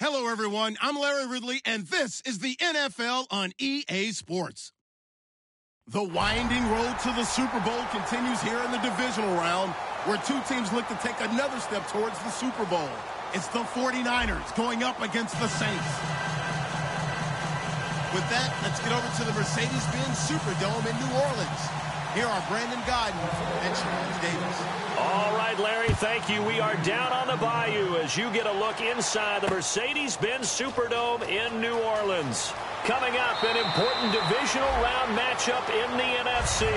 Hello, everyone. I'm Larry Ridley, and this is the NFL on EA Sports. The winding road to the Super Bowl continues here in the divisional round, where two teams look to take another step towards the Super Bowl. It's the 49ers going up against the Saints. With that, let's get over to the Mercedes-Benz Superdome in New Orleans. Here are Brandon Godden and Charles Davis. All right, Larry, thank you. We are down on the bayou as you get a look inside the Mercedes-Benz Superdome in New Orleans. Coming up, an important divisional round matchup in the NFC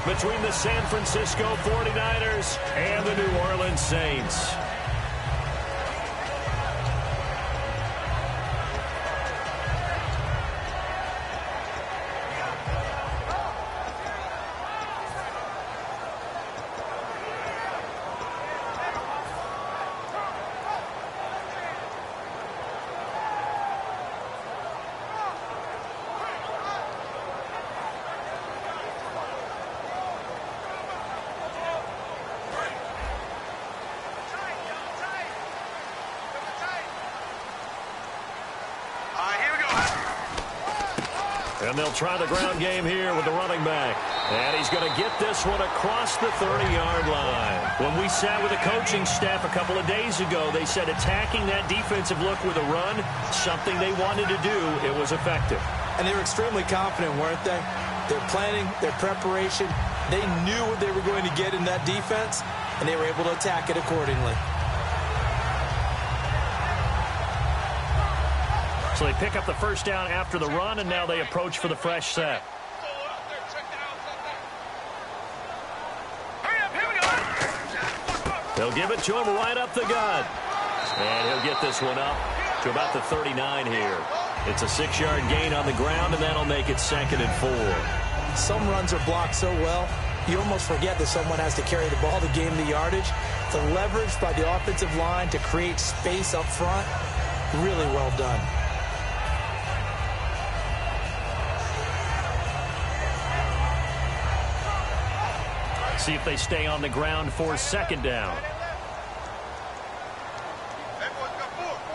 between the San Francisco 49ers and the New Orleans Saints. And they'll try the ground game here with the running back. And he's going to get this one across the 30-yard line. When we sat with the coaching staff a couple of days ago, they said attacking that defensive look with a run, something they wanted to do, it was effective. And they were extremely confident, weren't they? Their planning, their preparation, they knew what they were going to get in that defense, and they were able to attack it accordingly. So they pick up the first down after the run, and now they approach for the fresh set. They'll give it to him right up the gut. And he'll get this one up to about the 39 here. It's a 6-yard gain on the ground, and that'll make it 2nd and 4. Some runs are blocked so well, you almost forget that someone has to carry the ball to gain the yardage. The leverage by the offensive line to create space up front, really well done. See if they stay on the ground for 2nd down.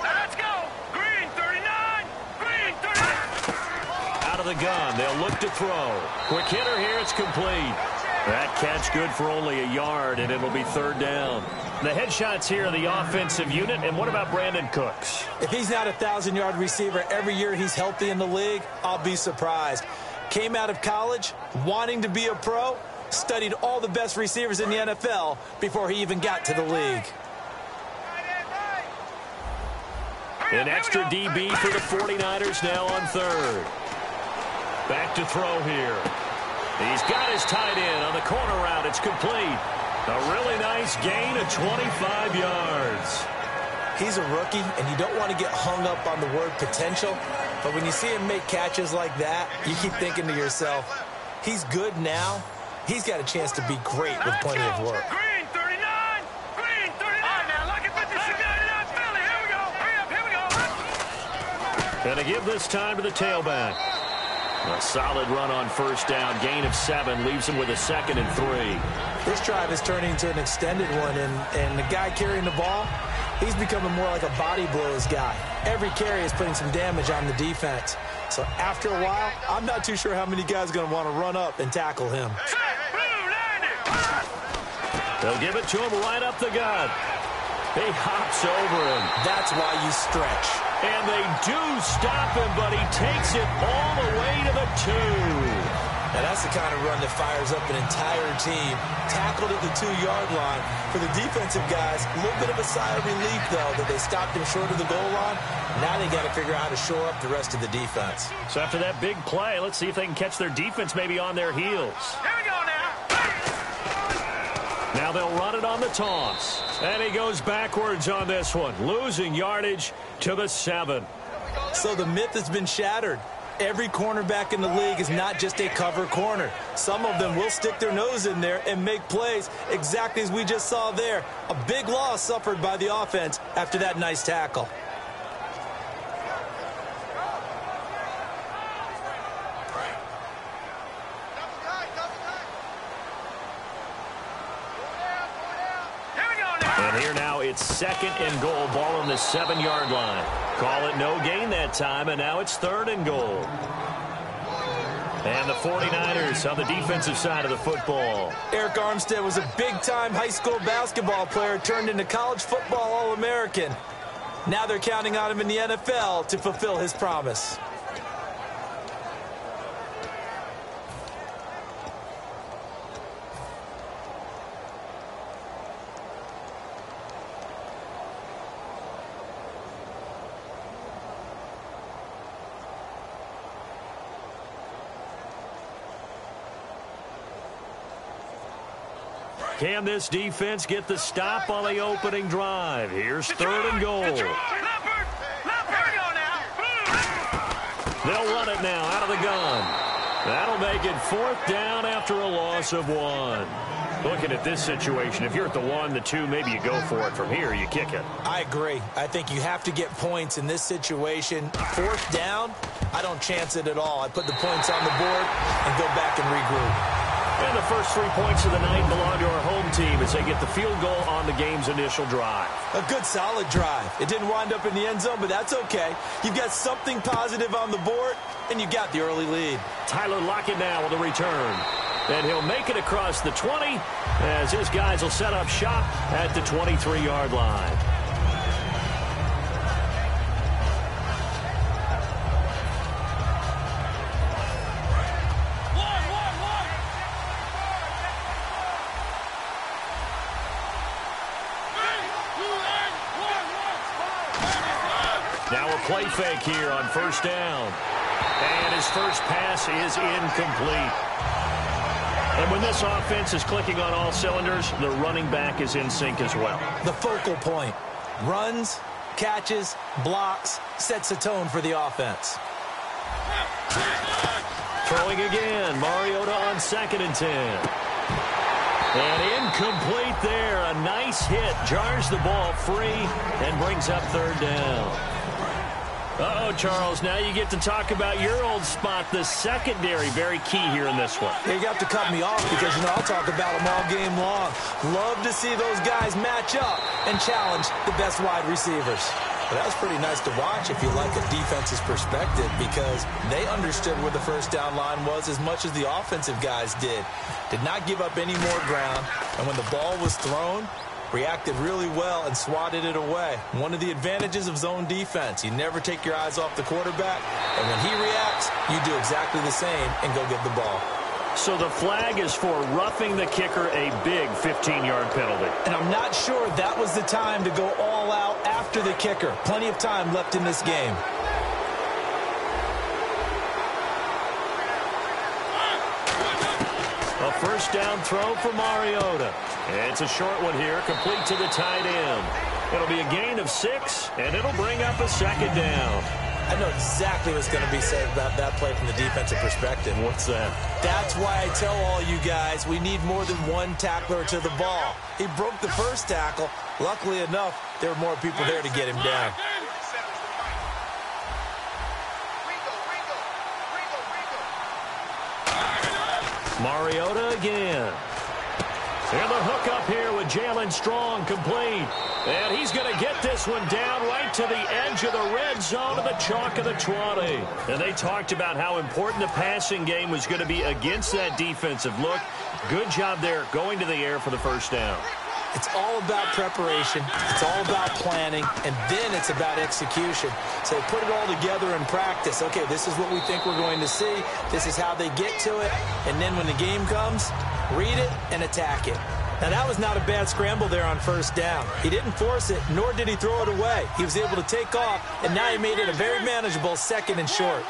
Let's go! Green 39! Green 39! Out of the gun, they'll look to throw. Quick hitter here, it's complete. That catch good for only a yard, and it'll be 3rd down. The headshots here are the offensive unit, and what about Brandon Cooks? If he's not a 1,000-yard receiver every year he's healthy in the league, I'll be surprised. Came out of college wanting to be a pro, studied all the best receivers in the NFL before he even got to the league. An extra DB for the 49ers now on 3rd. Back to throw here. He's got his tight end on the corner route. It's complete. A really nice gain of 25 yards. He's a rookie, and you don't want to get hung up on the word potential, but when you see him make catches like that, you keep thinking to yourself, he's good now. He's got a chance to be great with plenty of work. Green 39! Green 39! All right, now, look at 56. Philly, here we go. Hurry up, here we go. And to give this time to the tailback. A solid run on 1st down. Gain of 7 leaves him with a 2nd and 3. This drive is turning into an extended one, and the guy carrying the ball, he's becoming more like a body blows guy. Every carry is putting some damage on the defense. So after a while, I'm not too sure how many guys are going to want to run up and tackle him. They'll give it to him right up the gut. He hops over him. That's why you stretch. And they do stop him, but he takes it all the way to the 2. Now that's the kind of run that fires up an entire team. Tackled at the 2-yard line. For the defensive guys, a little bit of a sigh of relief, though, that they stopped him short of the goal line. Now they got to figure out how to shore up the rest of the defense. So after that big play, let's see if they can catch their defense maybe on their heels. Here we go now. Now they'll run it on the toss. And he goes backwards on this one, losing yardage to the 7. So the myth has been shattered. Every cornerback in the league is not just a cover corner. Some of them will stick their nose in there and make plays exactly as we just saw there. A big loss suffered by the offense after that nice tackle. It's 2nd and goal, ball on the 7-yard line. Call it no gain that time, and now it's 3rd and goal. And the 49ers on the defensive side of the football. Eric Armstead was a big-time high school basketball player turned into college football All-American. Now they're counting on him in the NFL to fulfill his promise. Can this defense get the stop on the opening drive? Here's 3rd and goal. They'll run it now out of the gun. That'll make it 4th down after a loss of 1. Looking at this situation, if you're at the 1, the 2, maybe you go for it. From here, you kick it. I agree. I think you have to get points in this situation. 4th down, I don't chance it at all. I put the points on the board and go back and regroup. And the first 3 points of the night belong to our home team as they get the field goal on the game's initial drive. A good, solid drive. It didn't wind up in the end zone, but that's okay. You've got something positive on the board, and you got the early lead. Tyler Lockett now with a return. And he'll make it across the 20 as his guys will set up shop at the 23-yard line. Now a play fake here on 1st down. And his first pass is incomplete. And when this offense is clicking on all cylinders, the running back is in sync as well. The focal point. Runs, catches, blocks, sets a tone for the offense. Throwing again. Mariota on 2nd and 10. And incomplete there. A nice hit. Jars the ball free and brings up 3rd down. Uh-oh, Charles, now you get to talk about your old spot, the secondary. Very key here in this one. You got to cut me off because, I'll talk about them all game long. Love to see those guys match up and challenge the best wide receivers. But that was pretty nice to watch if you like a defense's perspective because they understood where the 1st down line was as much as the offensive guys did. Did not give up any more ground, and when the ball was thrown, reacted really well and swatted it away. One of the advantages of zone defense, you never take your eyes off the quarterback, and when he reacts, you do exactly the same and go get the ball. So the flag is for roughing the kicker, a big 15-yard penalty. And I'm not sure that was the time to go all out after the kicker. Plenty of time left in this game. A 1st down throw for Mariota. It's a short one here, complete to the tight end. It'll be a gain of 6, and it'll bring up a 2nd down. I know exactly what's going to be said about that play from the defensive perspective. What's that? That's why I tell all you guys we need more than one tackler to the ball. He broke the 1st tackle. Luckily enough, there were more people there to get him down. Mariota again. And the hook up here with Jalen Strong, complete. And he's going to get this one down right to the edge of the red zone of the chalk of the 20. And they talked about how important the passing game was going to be against that defensive look. Good job there going to the air for the 1st down. It's all about preparation. It's all about planning. And then it's about execution. So put it all together in practice. Okay, this is what we think we're going to see. This is how they get to it. And then when the game comes, read it and attack it. Now, that was not a bad scramble there on 1st down. He didn't force it, nor did he throw it away. He was able to take off, and now he made it a very manageable 2nd and short.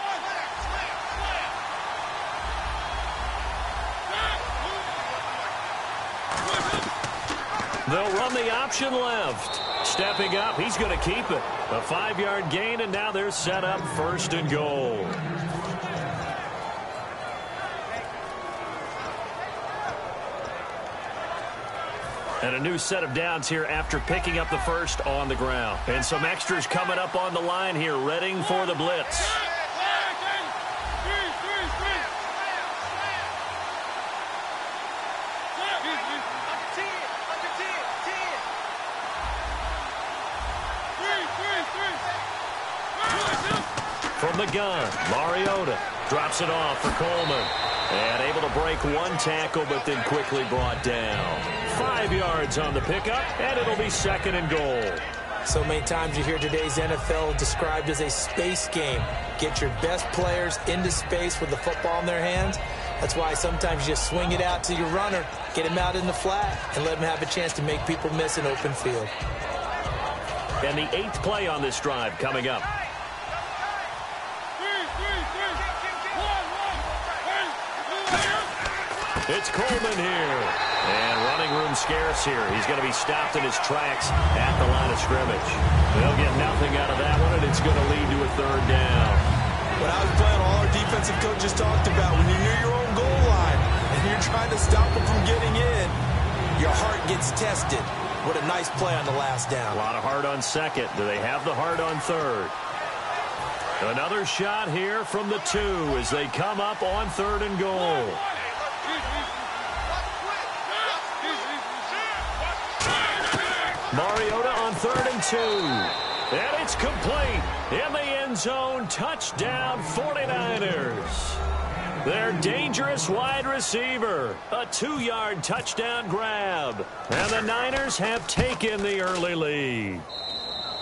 They'll run the option left. Stepping up, he's going to keep it. A 5-yard gain, and now they're set up 1st and goal. And a new set of downs here after picking up the 1st on the ground. And some extras coming up on the line here, readying for the blitz. from the gun. Mariota drops it off for Coleman. And able to break one tackle, but then quickly brought down. 5 yards on the pickup, and it'll be 2nd and goal. So many times you hear today's NFL described as a space game. Get your best players into space with the football in their hands. That's why sometimes you just swing it out to your runner, get him out in the flat, and let him have a chance to make people miss an open field. And the 8th play on this drive coming up. It's Coleman here. And running room scarce here. He's going to be stopped in his tracks at the line of scrimmage. They'll get nothing out of that one, and it's going to lead to a 3rd down. What I was playing, all our defensive coaches talked about, when you're near your own goal line and you're trying to stop them from getting in, your heart gets tested. What a nice play on the last down. A lot of heart on 2nd. Do they have the heart on 3rd? Another shot here from the 2 as they come up on 3rd and goal. Mariota on 3rd and 2. And it's complete. In the end zone, touchdown 49ers. Their dangerous wide receiver. A 2-yard touchdown grab. And the Niners have taken the early lead.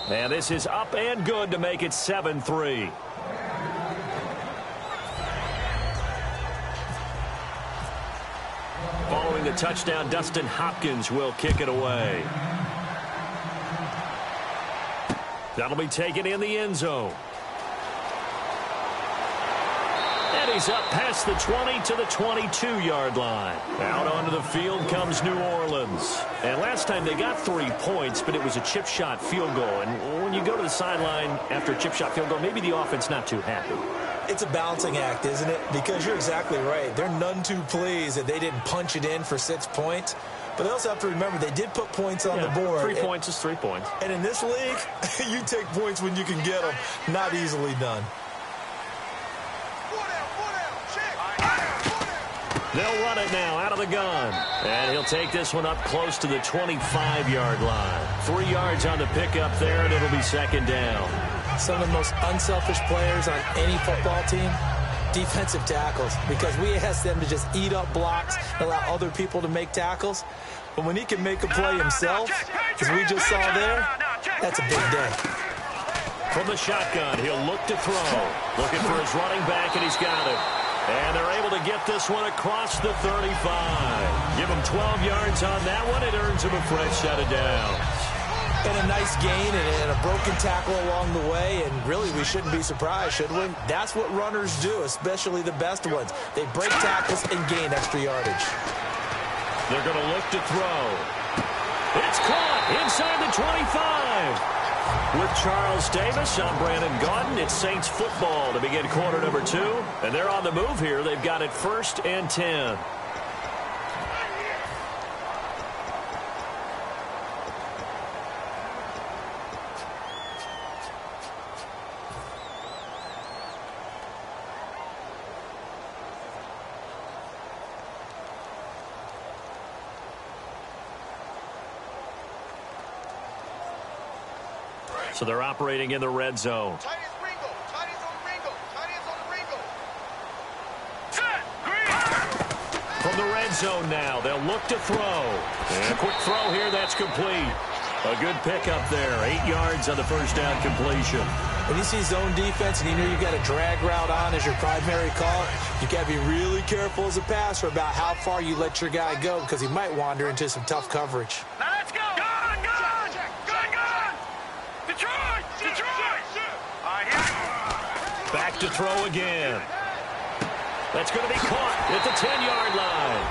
And this is up and good to make it 7-3. Following the touchdown, Dustin Hopkins will kick it away. That'll be taken in the end zone. And he's up past the 20 to the 22-yard line. Out onto the field comes New Orleans. And last time they got 3 points, but it was a chip shot field goal. And when you go to the sideline after a chip shot field goal, maybe the offense not too happy. It's a balancing act, isn't it? Because you're exactly right. They're none too pleased that they didn't punch it in for 6 points. But they also have to remember they did put points on the board. 3 points is 3 points. And in this league, you take points when you can get them. Not easily done. They'll run it now out of the gun. And he'll take this one up close to the 25-yard line. 3 yards on the pickup there, and it'll be 2nd down. Some of the most unselfish players on any football team, defensive tackles, because we ask them to just eat up blocks and allow other people to make tackles. But when he can make a play himself, as we just saw there, that's a big day. From the shotgun, he'll look to throw. Looking for his running back, and he's got it. And they're able to get this one across the 35. Give him 12 yards on that one. It earns him a fresh set of downs. And a nice gain and a broken tackle along the way, and really we shouldn't be surprised, should we? That's what runners do, especially the best ones. They break tackles and gain extra yardage. They're going to look to throw. It's caught inside the 25. With Charles Davis, I'm Brandon Gaudin. It's Saints football to begin quarter number 2, and they're on the move here. They've got it 1st and 10. So they're operating in the red zone. From the red zone now, they'll look to throw. And a quick throw here, that's complete. A good pickup there, 8 yards on the first down completion. When you see zone defense and you know you've got a drag route on as your primary call, you got to be really careful as a passer about how far you let your guy go because he might wander into some tough coverage. Now let's go. Gun. Detroit. All right, here. Back to throw again. That's going to be caught at the 10-yard line.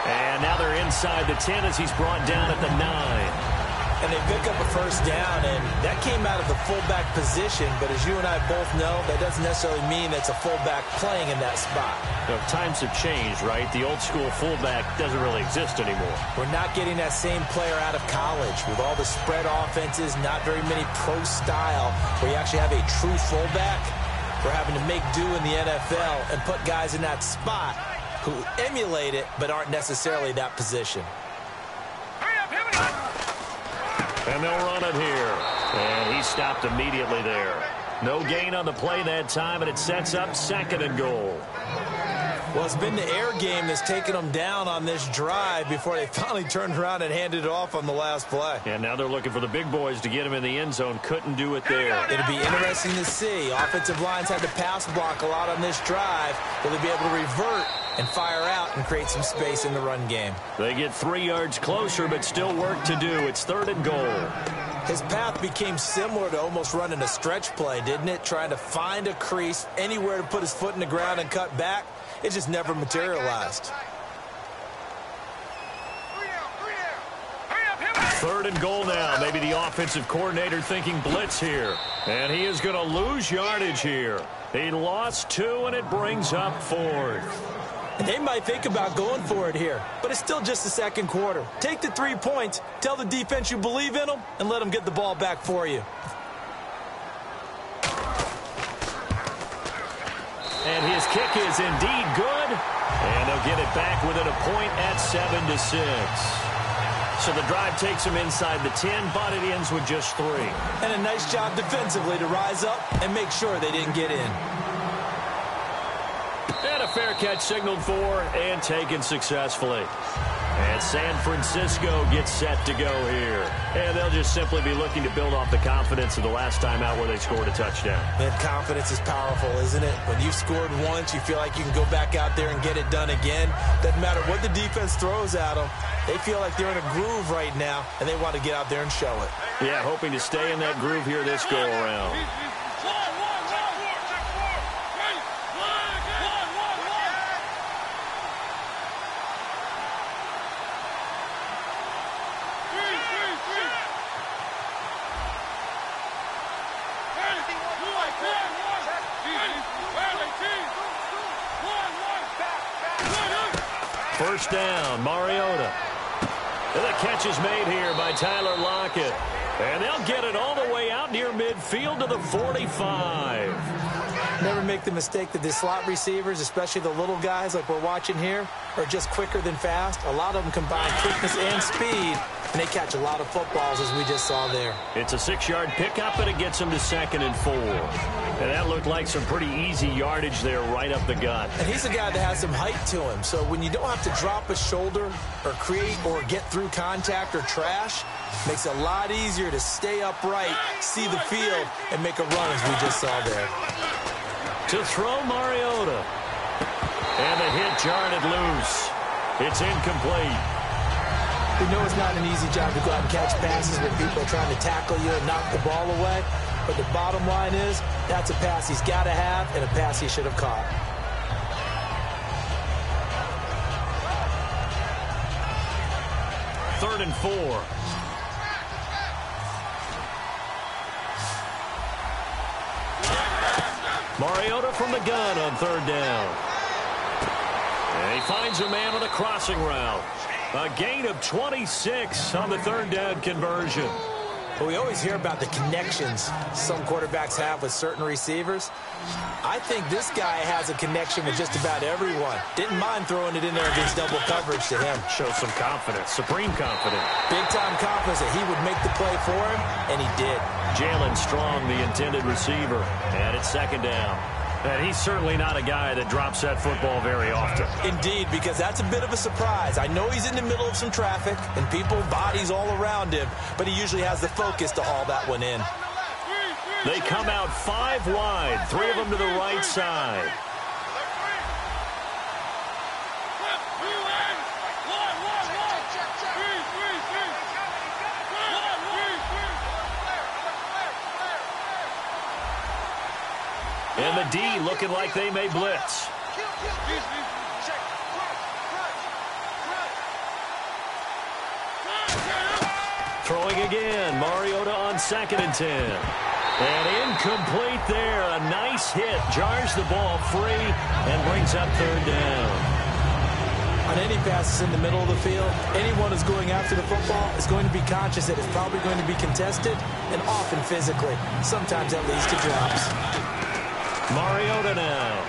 And now they're inside the 10 as he's brought down at the 9. And they pick up a first down, and that came out of the fullback position. But as you and I both know, that doesn't necessarily mean it's a fullback playing in that spot. You know, times have changed, right? The old-school fullback doesn't really exist anymore. We're not getting that same player out of college with all the spread offenses, not very many pro style, where you actually have a true fullback. We're having to make do in the NFL and put guys in that spot who emulate it but aren't necessarily that position. Hurry up, here we go. And they'll run it here. And he stopped immediately there. No gain on the play that time, and it sets up 2nd and goal. Well, it's been the air game that's taken them down on this drive before they finally turned around and handed it off on the last play. And now they're looking for the big boys to get him in the end zone. Couldn't do it there. It'll be interesting to see. Offensive lines had to pass block a lot on this drive. Will they be able to revert and fire out and create some space in the run game? They get 3 yards closer, but still work to do. It's 3rd and goal. His path became similar to almost running a stretch play, didn't it? Trying to find a crease, anywhere to put his foot in the ground and cut back. It just never materialized. 3rd and goal now. Maybe the offensive coordinator thinking blitz here. And he is going to lose yardage here. He lost 2, and it brings up 4th. They might think about going for it here, but it's still just the 2nd quarter. Take the 3 points, tell the defense you believe in them, and let them get the ball back for you. And his kick is indeed good. And they'll get it back within a point at 7-6. So the drive takes them inside the 10, but it ends with just 3. And a nice job defensively to rise up and make sure they didn't get in. And a fair catch signaled for and taken successfully. And San Francisco gets set to go here. And they'll just simply be looking to build off the confidence of the last time out where they scored a touchdown. Man, confidence is powerful, isn't it? When you've scored once, you feel like you can go back out there and get it done again. Doesn't matter what the defense throws at them. They feel like they're in a groove right now, and they want to get out there and show it. Yeah, hoping to stay in that groove here this go-around. First down, Mariota. And the catch is made here by Tyler Lockett. And they'll get it all the way out near midfield to the 45. Never make the mistake that the slot receivers, especially the little guys like we're watching here, are just quicker than fast. A lot of them combine quickness and speed, and they catch a lot of footballs, as we just saw there. It's a 6-yard pickup, and it gets them to 2nd and 4. And that looked like some pretty easy yardage there right up the gut. And he's a guy that has some height to him, so when you don't have to drop a shoulder or create or get through contact or trash, makes it a lot easier to stay upright, see the field, and make a run, as we just saw there. To throw Mariota. And the hit jarred it loose. It's incomplete. We know it's not an easy job to go out and catch passes when people are trying to tackle you and knock the ball away. But the bottom line is, that's a pass he's got to have and a pass he should have caught. Third and 4. Mariota from the gun on 3rd down. And he finds a man on a crossing route. A gain of 26 on the 3rd down conversion. But we always hear about the connections some quarterbacks have with certain receivers. I think this guy has a connection with just about everyone. Didn't mind throwing it in there against double coverage to him. Shows some confidence, supreme confidence. Big-time confidence that he would make the play for him, and he did. Jalen Strong, the intended receiver, and it's 2nd down. And he's certainly not a guy that drops that football very often. Indeed, because that's a bit of a surprise. I know he's in the middle of some traffic and people, bodies all around him, but he usually has the focus to haul that one in. They come out 5 wide, 3 of them to the right side. And the D looking like they may blitz. Throwing again, Mariota on 2nd and 10. And incomplete there. A nice hit. Jars the ball free and brings up 3rd down. On any passes in the middle of the field, anyone who's going after the football is going to be conscious that it's probably going to be contested and often physically. Sometimes that leads to drops. Mariota now.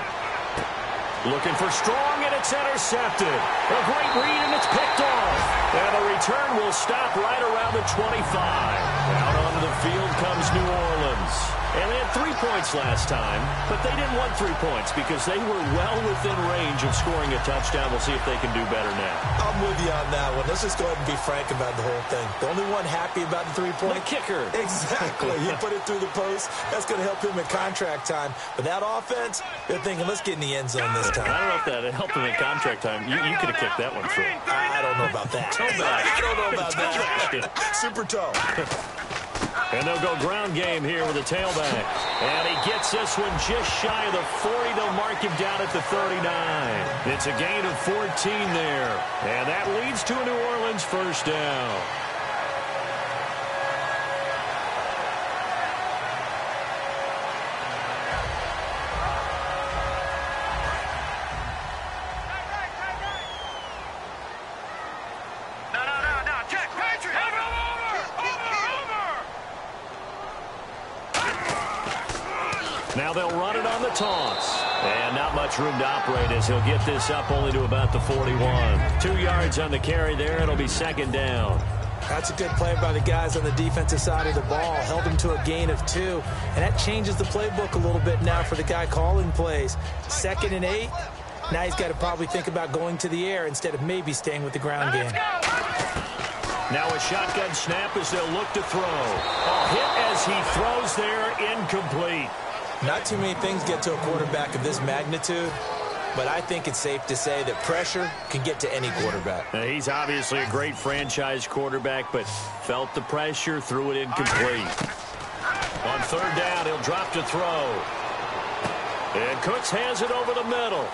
Looking for Strong, and it's intercepted. A great read, and it's picked off. And the return will stop right around the 25. Out onto the field comes New Orleans. And they had 3 points last time, but they didn't want 3 points because they were well within range of scoring a touchdown. We'll see if they can do better now. I'm with you on that one. Let's just go ahead and be frank about the whole thing. The only one happy about the 3-point. The kicker. Exactly. He put it through the post. That's going to help him in contract time. But that offense, they're thinking, let's get in the end zone this time. I don't know if that helped him in contract time. You could have kicked that one through. I don't know about that. I don't know about that. Super toe. And they'll go ground game here with a tailback. And he gets this one just shy of the 40. They'll mark him down at the 39. It's a gain of 14 there. And that leads to a New Orleans first down. Now they'll run it on the toss. And not much room to operate as he'll get this up only to about the 41. 2 yards on the carry there. It'll be second down. That's a good play by the guys on the defensive side of the ball. Held him to a gain of 2. And that changes the playbook a little bit now for the guy calling plays. 2nd and 8. Now he's got to probably think about going to the air instead of maybe staying with the ground game. Now a shotgun snap as they'll look to throw. A hit as he throws there, incomplete. Not too many things get to a quarterback of this magnitude, but I think it's safe to say that pressure can get to any quarterback. Now, he's obviously a great franchise quarterback, but felt the pressure, threw it incomplete. On third down, he'll drop to throw. And Cooks has it over the middle.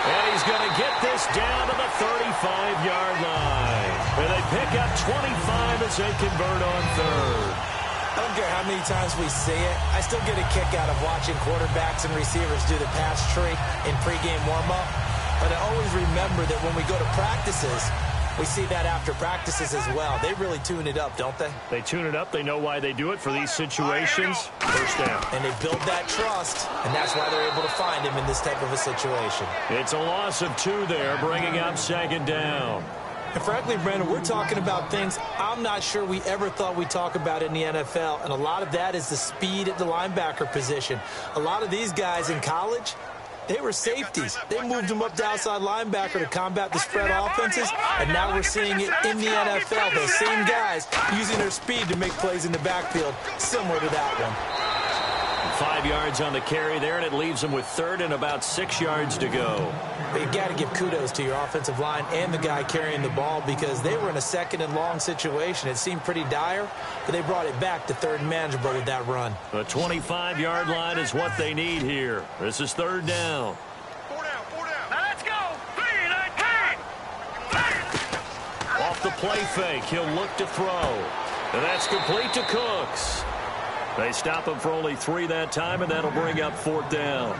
And he's going to get this down to the 35-yard line. And they pick up 25 as they convert on third. I don't care how many times we see it. I still get a kick out of watching quarterbacks and receivers do the pass tree in pregame warm-up. But I always remember that when we go to practices, we see that after practices as well. They really tune it up, don't they? They tune it up. They know why they do it for these situations. First down. And they build that trust, and that's why they're able to find him in this type of a situation. It's a loss of 2 there, bringing up second down. And frankly, Brandon, we're talking about things I'm not sure we ever thought we'd talk about in the NFL. And a lot of that is the speed at the linebacker position. A lot of these guys in college, they were safeties. They moved them up to outside linebacker to combat the spread offenses. And now we're seeing it in the NFL. Those same guys using their speed to make plays in the backfield, similar to that one. 5 yards on the carry there, and it leaves them with third and about 6 yards to go. But you got to give kudos to your offensive line and the guy carrying the ball because they were in a second and long situation. It seemed pretty dire, but they brought it back to third and manageable with that run. The 25-yard line is what they need here. This is third down. 4 down, 4 down. Now let's go. 3, Off the play fake, he'll look to throw. And that's complete to Cooks. They stop him for only 3 that time, and that'll bring up fourth down.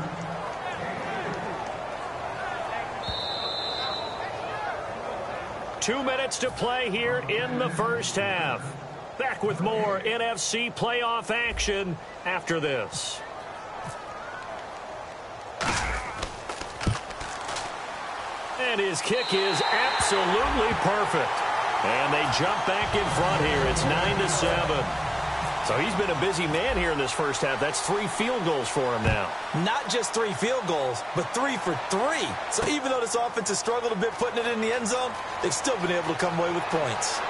Two minutes to play here in the first half. Back with more NFC playoff action after this. And his kick is absolutely perfect. And they jump back in front here. It's 9-7. So he's been a busy man here in this first half. That's 3 field goals for him now. Not just 3 field goals, but 3 for 3. So even though this offense has struggled a bit putting it in the end zone, they've still been able to come away with points.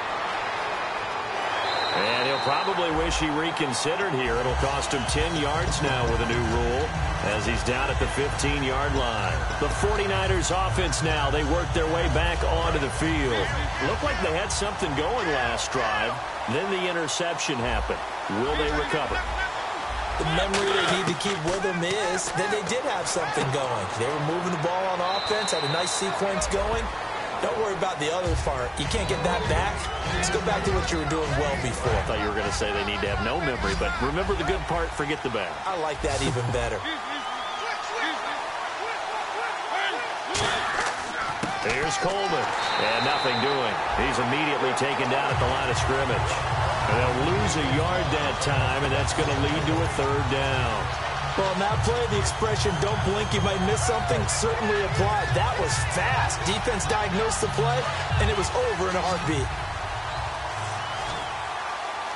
And he'll probably wish he reconsidered here. It'll cost him 10 yards now with a new rule as he's down at the 15-yard line. The 49ers offense now, they work their way back onto the field. Looked like they had something going last drive. Then the interception happened. Will they recover? The memory they need to keep with them is that they did have something going. They were moving the ball on offense, had a nice sequence going. Don't worry about the other part. You can't get that back. Let's go back to what you were doing well before. I thought you were going to say they need to have no memory, but remember the good part, forget the bad. I like that even better. Here's Coleman, and nothing doing. He's immediately taken down at the line of scrimmage. And they'll lose a yard that time, and that's going to lead to a third down. Well, in that play, the expression, don't blink, you might miss something, certainly applied. That was fast. Defense diagnosed the play, and it was over in a heartbeat.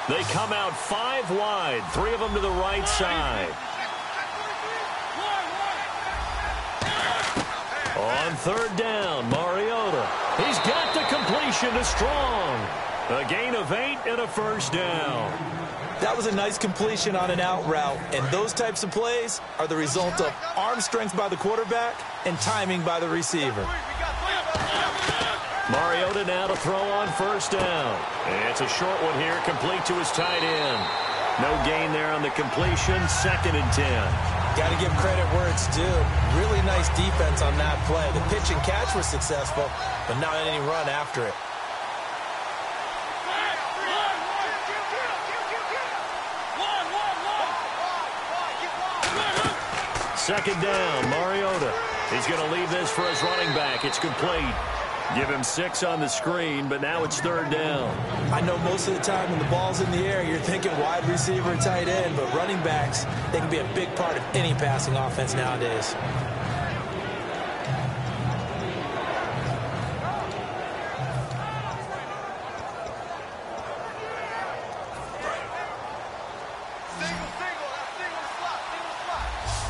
They come out 5 wide, 3 of them to the right side. On 3rd down, Mariota. He's got the completion to Strong. A gain of 8 and a 1st down. That was a nice completion on an out route, and those types of plays are the result of arm strength by the quarterback and timing by the receiver. Mariota now to throw on 1st down. It's a short one here, complete to his tight end. No gain there on the completion, 2nd and 10. Got to give credit where it's due. Really nice defense on that play. The pitch and catch was successful, but not any run after it. Second down, Mariota. He's going to leave this for his running back. It's complete. Give him 6 on the screen, but now it's 3rd down. I know most of the time when the ball's in the air, you're thinking wide receiver, tight end, but running backs, they can be a big part of any passing offense nowadays.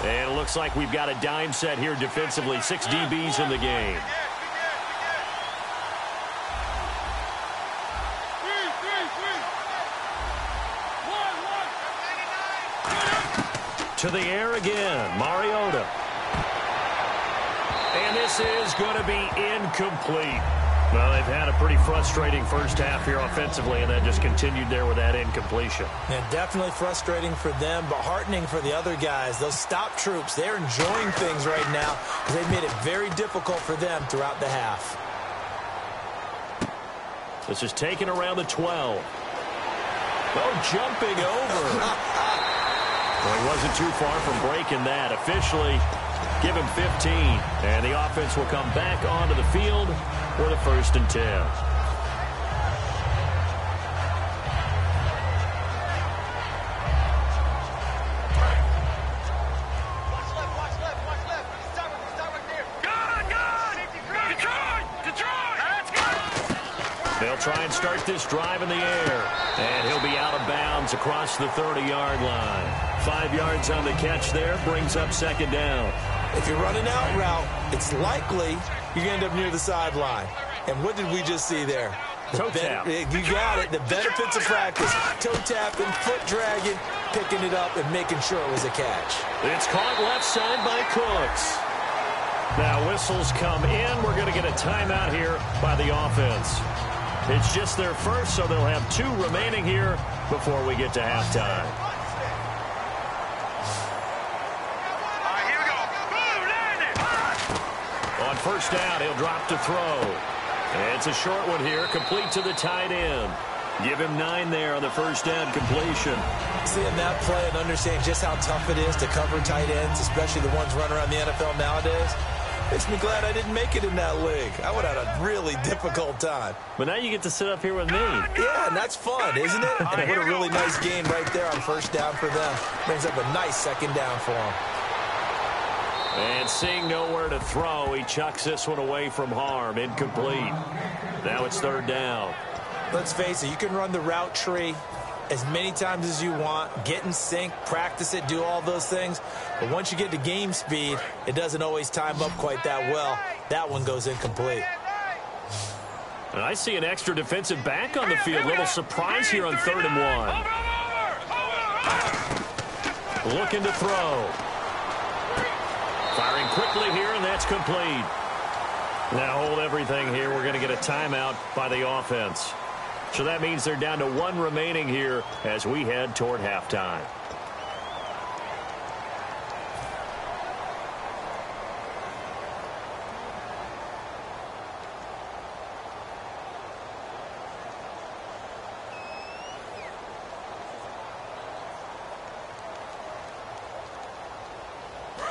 And it looks like we've got a dime set here defensively. 6 DBs in the game. To the air again, Mariota. And this is going to be incomplete. Well, they've had a pretty frustrating first half here offensively, and that just continued there with that incompletion. Yeah, definitely frustrating for them, but heartening for the other guys. Those stop troops, they're enjoying things right now because they've made it very difficult for them throughout the half. This is taken around the 12. Oh, jumping over. Well, he wasn't too far from breaking that. Officially, give him 15. And the offense will come back onto the field with a 1st and 10. They'll try and start this drive in the air. And he'll be out of bounds across the 30-yard line. 5 yards on the catch there, brings up 2nd down. If you're running out route, it's likely you're going to end up near the sideline. And what did we just see there? Toe tap. You got it. The benefits of practice. Toe tapping, foot dragging, picking it up, and making sure it was a catch. It's caught left side by Cooks. Now whistles come in. We're going to get a timeout here by the offense. It's just their first, so they'll have 2 remaining here before we get to halftime. Here we go. Boom, landed. On 1st down, he'll drop to throw. It's a short one here, complete to the tight end. Give him 9 there on the 1st down completion. Seeing that play and understanding just how tough it is to cover tight ends, especially the ones running around the NFL nowadays, makes me glad I didn't make it in that league. I would have had a really difficult time. But now you get to sit up here with me. Yeah, and that's fun, isn't it? And what a really nice game right there on 1st down for them. Brings up a nice 2nd down for them. And seeing nowhere to throw, he chucks this one away from harm. Incomplete. Now it's 3rd down. Let's face it, you can run the route tree as many times as you want, get in sync, practice it, do all those things. But once you get to game speed, it doesn't always time up quite that well. That one goes incomplete. And I see an extra defensive back on the field. Little surprise here on 3rd and 1. Looking to throw. Firing quickly here, and that's complete. Now hold everything here. We're going to get a timeout by the offense. So that means they're down to 1 remaining here as we head toward halftime.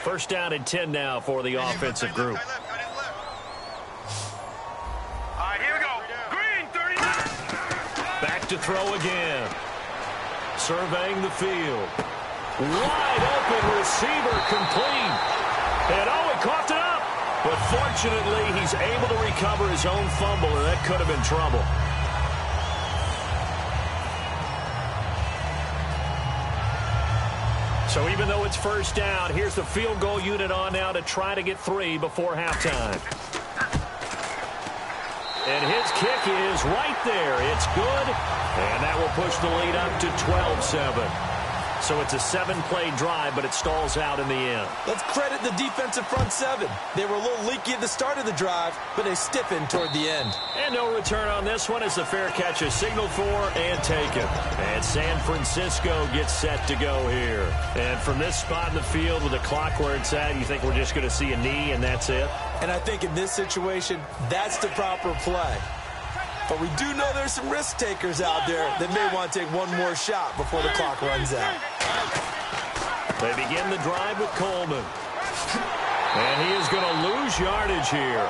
First down and 10 now for the offensive group. Back to throw again. Surveying the field. Wide open receiver complete. And he coughed it up. But fortunately, he's able to recover his own fumble, and that could have been trouble. So even though it's first down, here's the field goal unit on now to try to get 3 before halftime. And his kick is right there. It's good, and that will push the lead up to 12-7. So it's a 7-play drive, but it stalls out in the end. Let's credit the defensive front 7. They were a little leaky at the start of the drive, but they stiffened toward the end. And no return on this one as the fair catch is signaled for and taken. And San Francisco gets set to go here. And from this spot in the field with the clock where it's at, you think we're just going to see a knee and that's it? And I think in this situation, that's the proper play. But we do know there's some risk takers out there that may want to take one more shot before the clock runs out. They begin the drive with Coleman. And he is going to lose yardage here.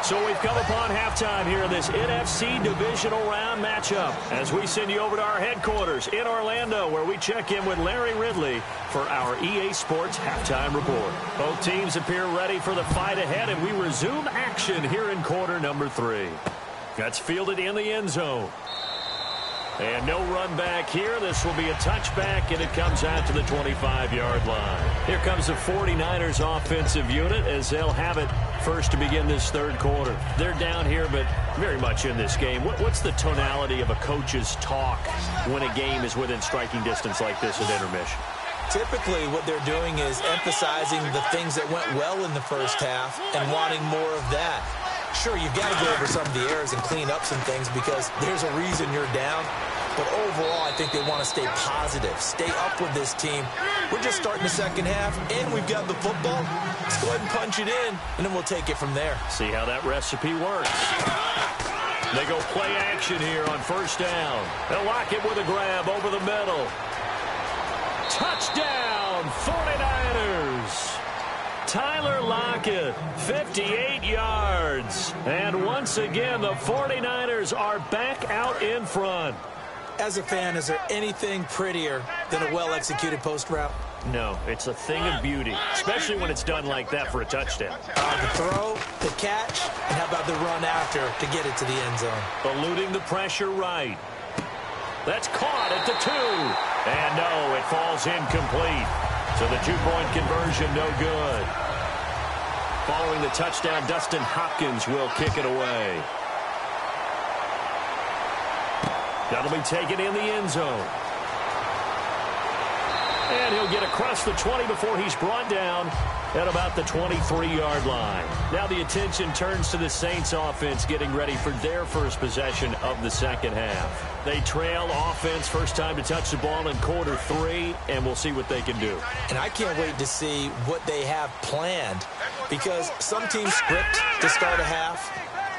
So we've come upon halftime here in this NFC divisional round matchup as we send you over to our headquarters in Orlando where we check in with Larry Ridley for our EA Sports halftime report. Both teams appear ready for the fight ahead, and we resume action here in quarter number 3. That's fielded in the end zone. And no run back here. This will be a touchback, and it comes out to the 25-yard line. Here comes the 49ers offensive unit as they'll have it first to begin this third quarter. They're down here, but very much in this game. What's the tonality of a coach's talk when a game is within striking distance like this at intermission? Typically, what they're doing is emphasizing the things that went well in the first half and wanting more of that. Sure, you've got to go over some of the errors and clean up some things because there's a reason you're down. But overall, I think they want to stay positive, stay up with this team. We're just starting the second half, and we've got the football. Let's go ahead and punch it in, and then we'll take it from there. See how that recipe works. They go play action here on first down. They'll lock it with a grab over the middle. Touchdown, 49ers. Tyler Lockett, 58 yards. And once again, the 49ers are back out in front. As a fan, is there anything prettier than a well-executed post route? No, it's a thing of beauty, especially when it's done like that for a touchdown. The throw, the catch, and how about the run after to get it to the end zone? Eluding the pressure right. That's caught at the 2. And no, it falls incomplete. So the 2-point conversion, no good. Following the touchdown, Dustin Hopkins will kick it away. That'll be taken in the end zone. And he'll get across the 20 before he's brought down at about the 23-yard line. Now the attention turns to the Saints offense getting ready for their first possession of the second half. They trail offense first time to touch the ball in quarter 3, and we'll see what they can do. And I can't wait to see what they have planned because some teams script to start a half.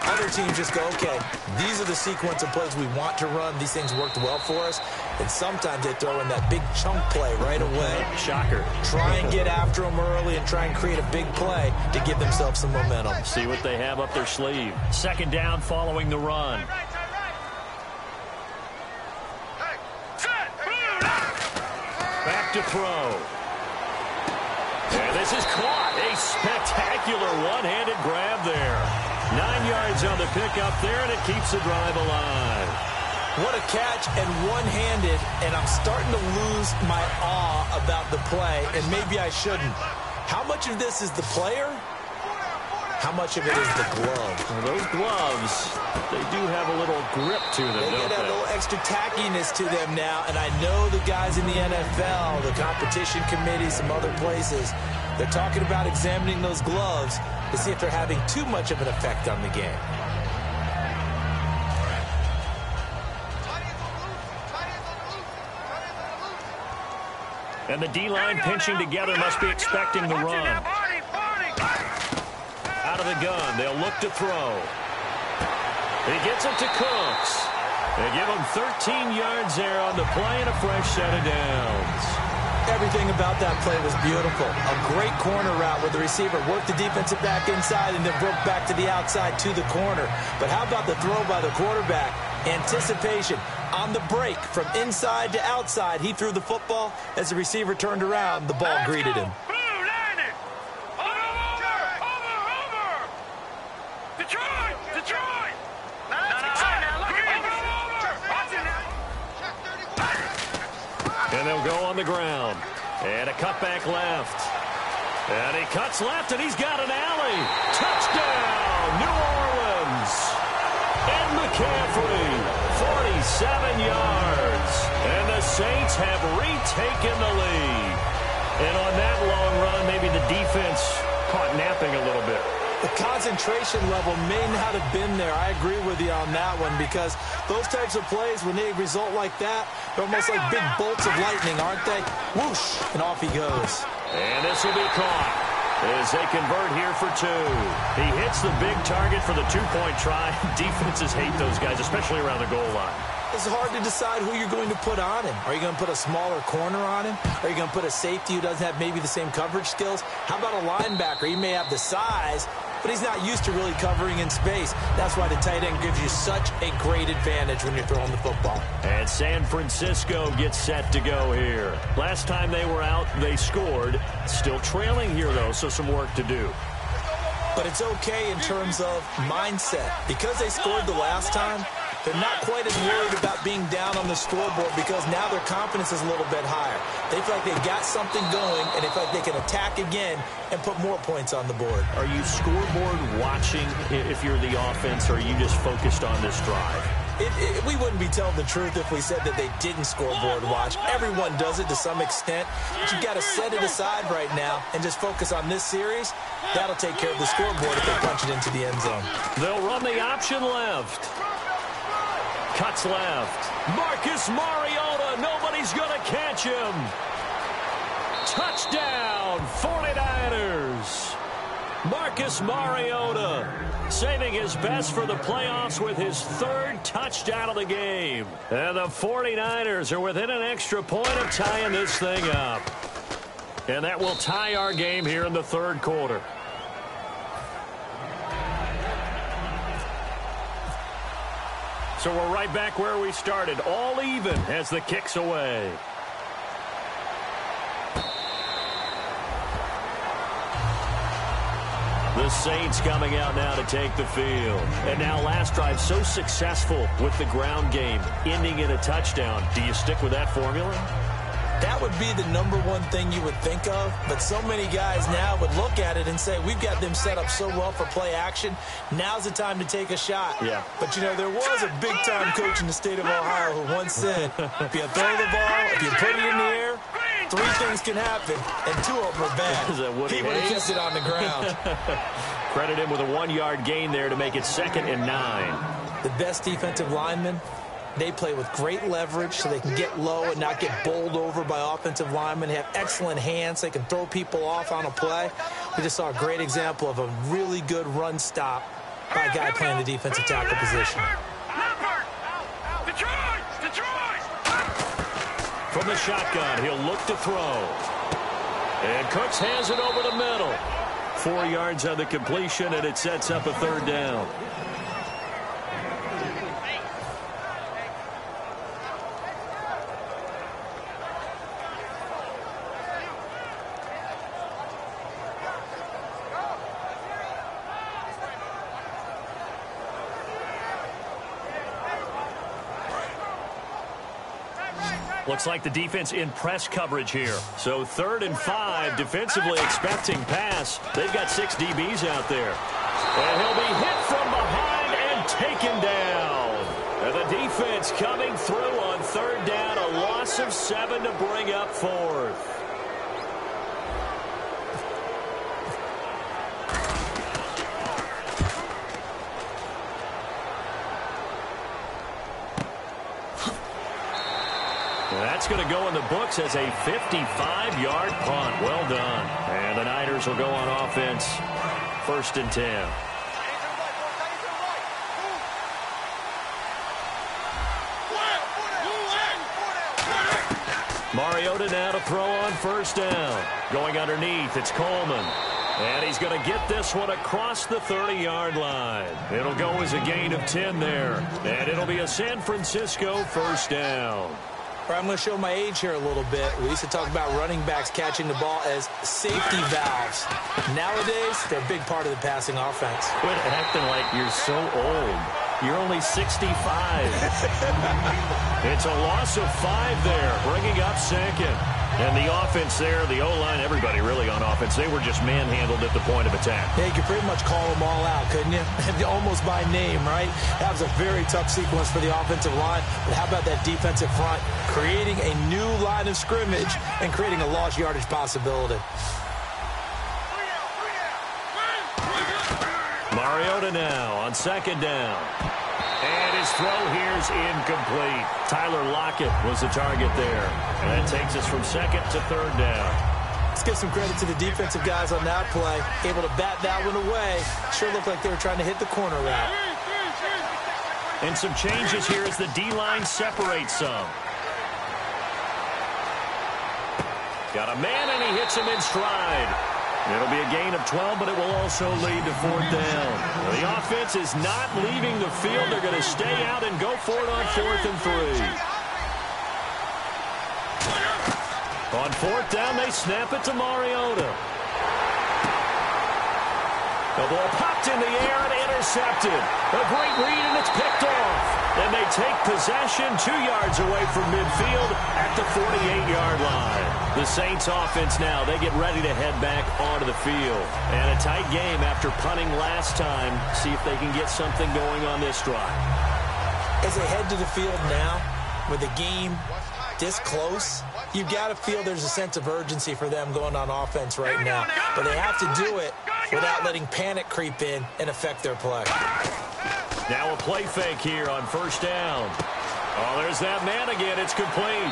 Other teams just go, okay, these are the sequence of plays we want to run. These things worked well for us. And sometimes they throw in that big chunk play right away. Shocker. Try and get after them early and try and create a big play to give themselves some momentum. See what they have up their sleeve. Second down following the run. Back to throw. And this is caught. A spectacular one-handed grab there. 9 yards on the pickup there, and it keeps the drive alive. What a catch and one-handed, and I'm starting to lose my awe about the play, and maybe I shouldn't. How much of this is the player? How much of it is the glove? Well, those gloves, they do have a little grip to them, They get a little extra tackiness to them now, and I know the guys in the NFL, the competition committee, some other places, they're talking about examining those gloves to see if they're having too much of an effect on the game. And the D-line pinching together must be expecting the run. Out of the gun, they'll look to throw. He gets it to Cooks. They give him 13 yards there on the play and a fresh set of downs. Everything about that play was beautiful. A great corner route where the receiver worked the defensive back inside and then broke back to the outside to the corner. But how about the throw by the quarterback? Anticipation on the break from inside to outside. He threw the football. As the receiver turned around, the ball greeted him. And they'll go on the ground. And a cutback left. And he cuts left, and he's got an alley. Touchdown, New Orleans. And McCaffrey, 47 yards. And the Saints have retaken the lead. And on that long run, maybe the defense caught napping a little bit. The concentration level may not have been there. I agree with you on that one, because those types of plays, when they result like that, they're almost like big bolts of lightning, aren't they? Whoosh, and off he goes. And this will be caught as they convert here for two. He hits the big target for the two-point try. Defenses hate those guys, especially around the goal line. It's hard to decide who you're going to put on him. Are you going to put a smaller corner on him? Are you going to put a safety who doesn't have maybe the same coverage skills? How about a linebacker? He may have the size, but he's not used to really covering in space. That's why the tight end gives you such a great advantage when you're throwing the football. And San Francisco gets set to go here. Last time they were out, they scored. Still trailing here, though, so some work to do. But it's okay in terms of mindset. Because they scored the last time, they're not quite as worried about being down on the scoreboard, because now their confidence is a little bit higher. They feel like they've got something going, and they feel like they can attack again and put more points on the board. Are you scoreboard watching if you're the offense, or are you just focused on this drive? We wouldn't be telling the truth if we said that they didn't scoreboard watch. Everyone does it to some extent, but you've got to set it aside right now and just focus on this series. That'll take care of the scoreboard if they punch it into the end zone. They'll run the option left. Cuts left. Marcus Mariota. Nobody's going to catch him. Touchdown, 49ers. Marcus Mariota saving his best for the playoffs with his third touchdown of the game. And the 49ers are within an extra point of tying this thing up. And that will tie our game here in the third quarter. So we're right back where we started, all even as the kick's away. The Saints coming out now to take the field. And now last drive so successful with the ground game, ending in a touchdown. Do you stick with that formula? That would be the number one thing you would think of, but so many guys now would look at it and say, we've got them set up so well for play action, now's the time to take a shot. Yeah. But, you know, there was a big-time coach in the state of Ohio who once said, if you throw the ball, if you put it in the air, three things can happen, and two of them are bad. He would have kept it on the ground. Credit him with a 1-yard gain there to make it 2nd and 9. The best defensive linemen, they play with great leverage so they can get low and not get bowled over by offensive linemen. They have excellent hands. They can throw people off on a play. We just saw a great example of a really good run stop by a guy playing the defensive tackle position. From the shotgun, he'll look to throw. And Cooks has it over the middle. 4 yards on the completion, and it sets up a third down. Looks like the defense in press coverage here. So 3rd and 5, defensively expecting pass. They've got 6 DBs out there. And he'll be hit from behind and taken down. And the defense coming through on 3rd down. A loss of 7 to bring up 4th. That's going to go in the books as a 55-yard punt. Well done. And the Niners will go on offense. 1st and 10. Mariota now to throw on 1st down. Going underneath, it's Coleman. And he's going to get this one across the 30-yard line. It'll go as a gain of 10 there. And it'll be a San Francisco 1st down. I'm going to show my age here a little bit. We used to talk about running backs catching the ball as safety valves. Nowadays, they're a big part of the passing offense. Quit acting like you're so old. You're only 65. It's a loss of 5 there, bringing up 2nd. And the offense there, the O-line, everybody really on offense, they were just manhandled at the point of attack. Yeah, you could pretty much call them all out, couldn't you? Almost by name, right? That was a very tough sequence for the offensive line. But how about that defensive front creating a new line of scrimmage and creating a lost yardage possibility? Mariota now on second down. And his throw here is incomplete. Tyler Lockett was the target there. And that takes us from second to third down. Let's give some credit to the defensive guys on that play. Able to bat that one away. Sure looked like they were trying to hit the corner route. And some changes here as the D-line separates some. Got a man, and he hits him in stride. It'll be a gain of 12, but it will also lead to fourth down. The offense is not leaving the field. They're going to stay out and go for it on 4th and 3. On fourth down, they snap it to Mariota. The ball popped in the air and intercepted. A great read, and it's picked off. And they take possession 2 yards away from midfield at the 48-yard line. The Saints offense now, they get ready to head back onto the field. And a tight game after punting last time. See if they can get something going on this drive. As they head to the field now, with the game this close, you've got to feel there's a sense of urgency for them going on offense right now. But they have to do it without letting panic creep in and affect their play. Now a play fake here on first down. Oh, there's that man again. It's complete.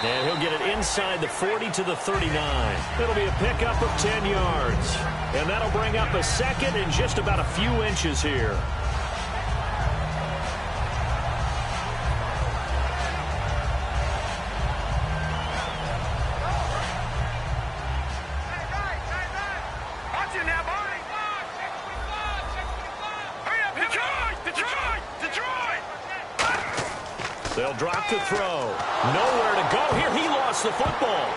And he'll get it inside the 40 to the 39. It'll be a pickup of 10 yards. And that'll bring up a second and just about a few inches here. They'll drop the throw. Nowhere to go here. He lost the football.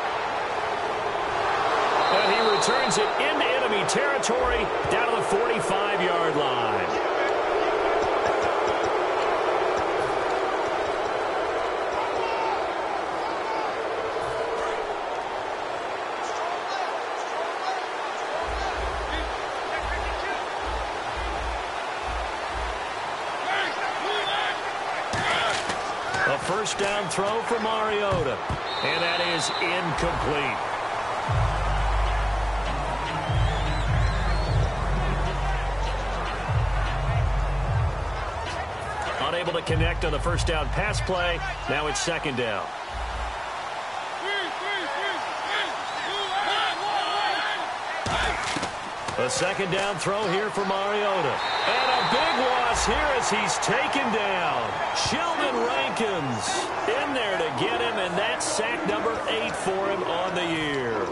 And he returns it into enemy territory down to the 45-yard line. First down throw for Mariota. And that is incomplete. Unable to connect on the first down pass play. Now it's second down. A second down throw here for Mariota. And a big loss here as he's taken down. Sheldon Rankins in there to get him, and that's sack number 8 for him on the year.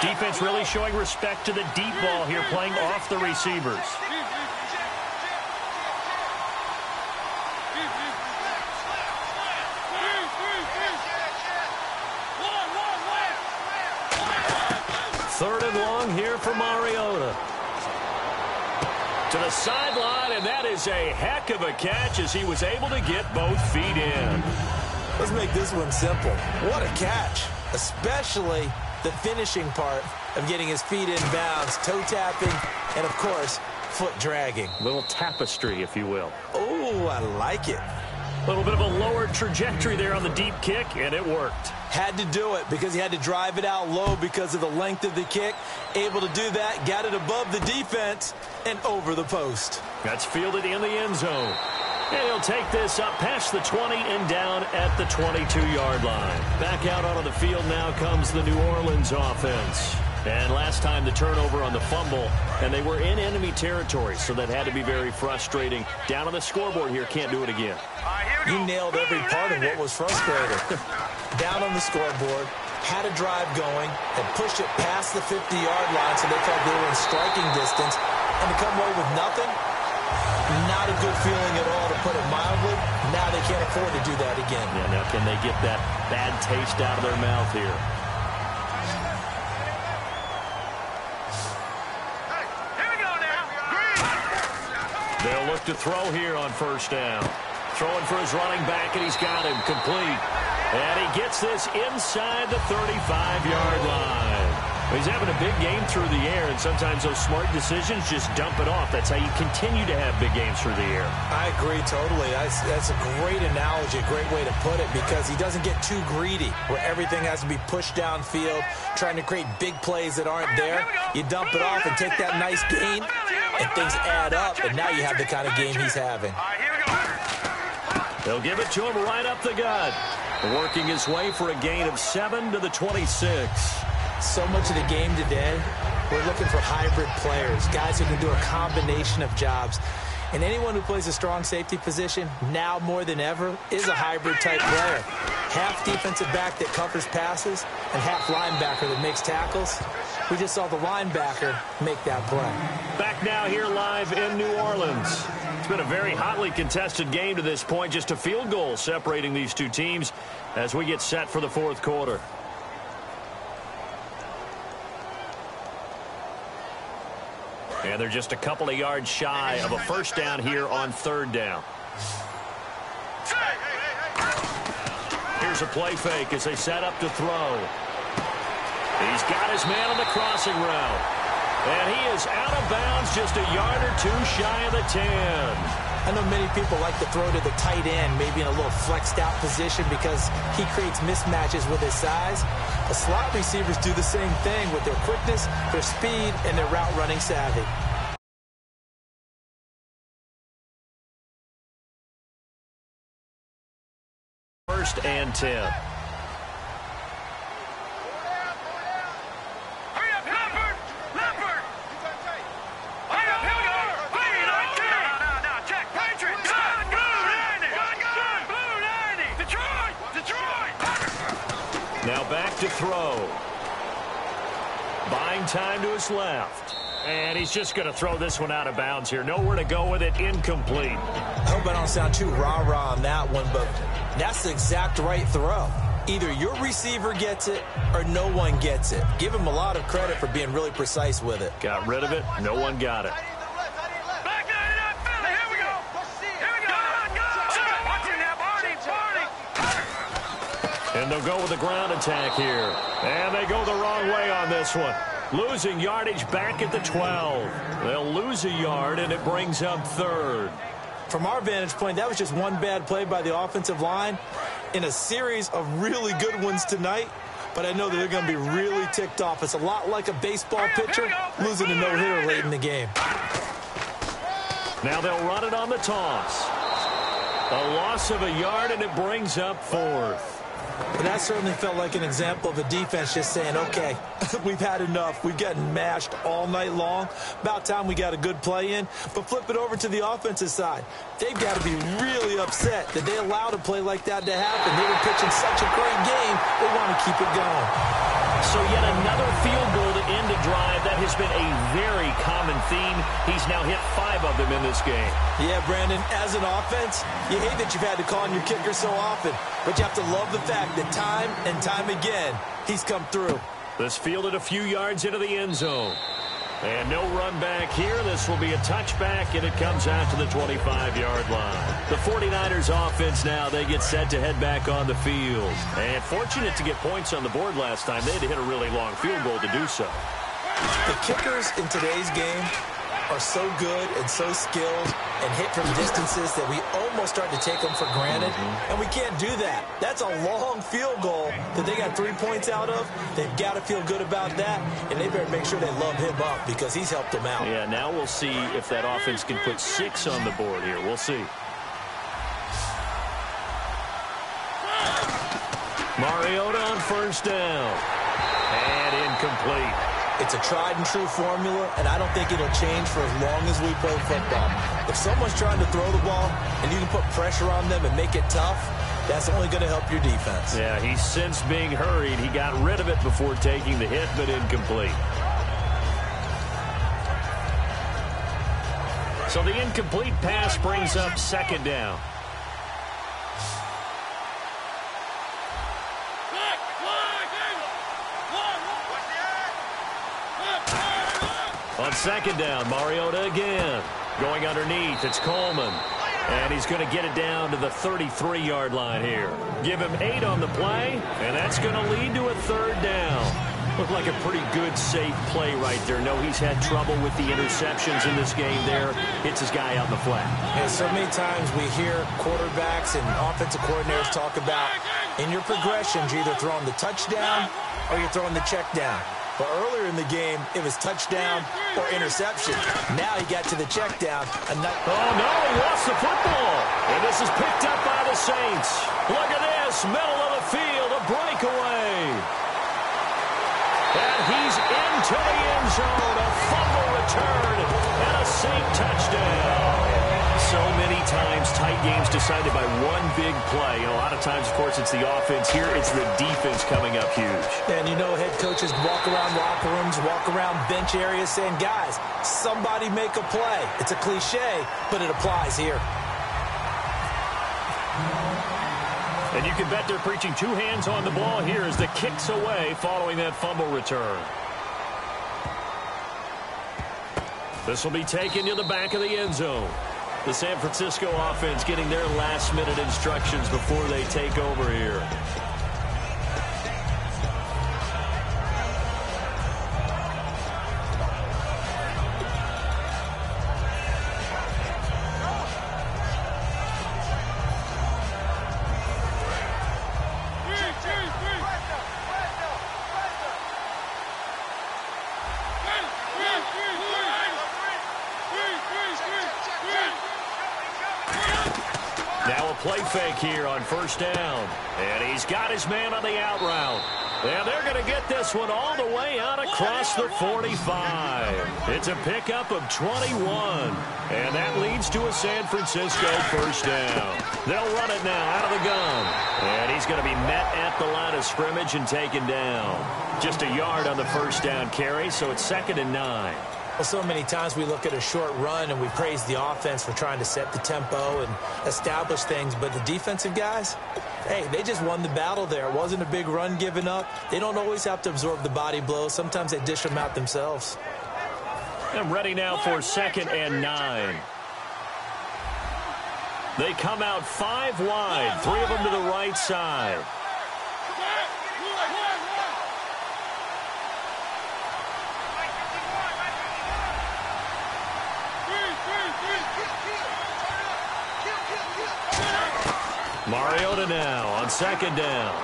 Defense really showing respect to the deep ball here, playing off the receivers. Third and long here for Mariota. To the sideline, and that is a heck of a catch as he was able to get both feet in. Let's make this one simple. What a catch, especially the finishing part of getting his feet in bounds, toe tapping, and, of course, foot dragging. Little tapestry, if you will. Oh, I like it. A little bit of a lower trajectory there on the deep kick, and it worked. Had to do it because he had to drive it out low because of the length of the kick. Able to do that, got it above the defense and over the post. That's fielded in the end zone. And he'll take this up past the 20 and down at the 22-yard line. Back out onto the field now comes the New Orleans offense. And last time the turnover on the fumble, and they were in enemy territory, so that had to be very frustrating. Down on the scoreboard here, can't do it again. You nailed every part of what was frustrating. Down on the scoreboard, had a drive going, and pushed it past the 50-yard line so they felt they were in striking distance, and to come away with nothing, not a good feeling at all, to put it mildly. Now they can't afford to do that again. Yeah, now can they get that bad taste out of their mouth here? to throw here on first down. Throwing for his running back, and he's got him complete. And he gets this inside the 35-yard line. He's having a big game through the air, and sometimes those smart decisions just dump it off. That's how you continue to have big games through the air. I agree totally. That's a great analogy, a great way to put it, because he doesn't get too greedy where everything has to be pushed downfield, trying to create big plays that aren't there. You dump it off and take that nice gain, and things add up, and now you have the kind of game he's having. They'll give it to him right up the gut. Working his way for a gain of 7 to the 26. So much of the game today, we're looking for hybrid players, guys who can do a combination of jobs. And anyone who plays a strong safety position, now more than ever, is a hybrid-type player. Half defensive back that covers passes and half linebacker that makes tackles. We just saw the linebacker make that play. Back now here live in New Orleans. It's been a very hotly contested game to this point. Just a field goal separating these two teams as we get set for the fourth quarter. And they're just a couple of yards shy of a first down here on third down. Here's a play fake as they set up to throw. He's got his man on the crossing route. And he is out of bounds just a yard or two shy of the 10. I know many people like to throw to the tight end, maybe in a little flexed out position because he creates mismatches with his size. The slot receivers do the same thing with their quickness, their speed, and their route running savvy. First and 10. Now back to throw. Buying time to his left. And he's just going to throw this one out of bounds here. Nowhere to go with it. Incomplete. I hope I don't sound too rah-rah on that one, but that's the exact right throw. Either your receiver gets it or no one gets it. Give him a lot of credit for being really precise with it. Got rid of it. No one got it. And they'll go with the ground attack here. And they go the wrong way on this one. Losing yardage back at the 12. They'll lose a yard, and it brings up third. From our vantage point, that was just one bad play by the offensive line in a series of really good ones tonight. But I know that they're going to be really ticked off. It's a lot like a baseball pitcher losing a no-hitter late in the game. Now they'll run it on the toss. A loss of a yard, and it brings up fourth. But that certainly felt like an example of a defense just saying, okay, we've had enough. We've gotten mashed all night long. About time we got a good play in. But flip it over to the offensive side. They've got to be really upset that they allowed a play like that to happen. They were pitching such a great game, they want to keep it going. So yet another field goal to end a drive. That has been a very common theme. He's now hit 5 of them in this game. Yeah, Brandon, as an offense, you hate that you've had to call on your kicker so often, but you have to love the fact that time and time again, he's come through. This fielded a few yards into the end zone. And no run back here. This will be a touchback, and it comes out to the 25-yard line. The 49ers offense now, they get set to head back on the field. And fortunate to get points on the board last time. They had to hit a really long field goal to do so. The kickers in today's game are so good and so skilled and hit from distances that we almost start to take them for granted. And we can't do that. That's a long field goal that they got 3 points out of. They've got to feel good about that, and they better make sure they love him up because he's helped them out. Yeah, now we'll see if that offense can put 6 on the board here. We'll see. Mariota on first down. And incomplete. It's a tried-and-true formula, and I don't think it'll change for as long as we play football. If someone's trying to throw the ball and you can put pressure on them and make it tough, that's only going to help your defense. Yeah, he's since being hurried. He got rid of it before taking the hit, but incomplete. So the incomplete pass brings up second down. On second down, Mariota again. Going underneath, it's Coleman. And he's going to get it down to the 33-yard line here. Give him 8 on the play, and that's going to lead to a 3rd down. Looked like a pretty good, safe play right there. No, he's had trouble with the interceptions in this game there. Hits his guy out in the flat. And so many times we hear quarterbacks and offensive coordinators talk about in your progressions, you're either throwing the touchdown or you're throwing the check down. But earlier in the game, it was touchdown or interception. Now he got to the check down. Oh, no, he lost the football. And this is picked up by the Saints. Look at this, middle of the field, a breakaway. And he's into the end zone, a fumble return, and a Saint touchdown. So many times, tight games decided by one big play. A lot of times, of course, it's the offense. Here, it's the defense coming up huge. And you know, head coaches walk around locker rooms, walk around bench areas saying, guys, somebody make a play. It's a cliche, but it applies here. And you can bet they're preaching 2 hands on the ball here as the kick's away following that fumble return. This will be taken to the back of the end zone. The San Francisco offense getting their last-minute instructions before they take over here. Now a play fake here on 1st down. And he's got his man on the out route. And they're going to get this one all the way out across the 45. It's a pickup of 21. And that leads to a San Francisco 1st down. They'll run it now out of the gun. And he's going to be met at the line of scrimmage and taken down. Just a yard on the 1st down carry, so it's 2nd and 9. Well, so many times we look at a short run and we praise the offense for trying to set the tempo and establish things. But the defensive guys, hey, they just won the battle there. It wasn't a big run given up. They don't always have to absorb the body blows. Sometimes they dish them out themselves. And ready now for 2nd and 9. They come out 5 wide, 3 of them to the right side. Mariota now on 2nd down.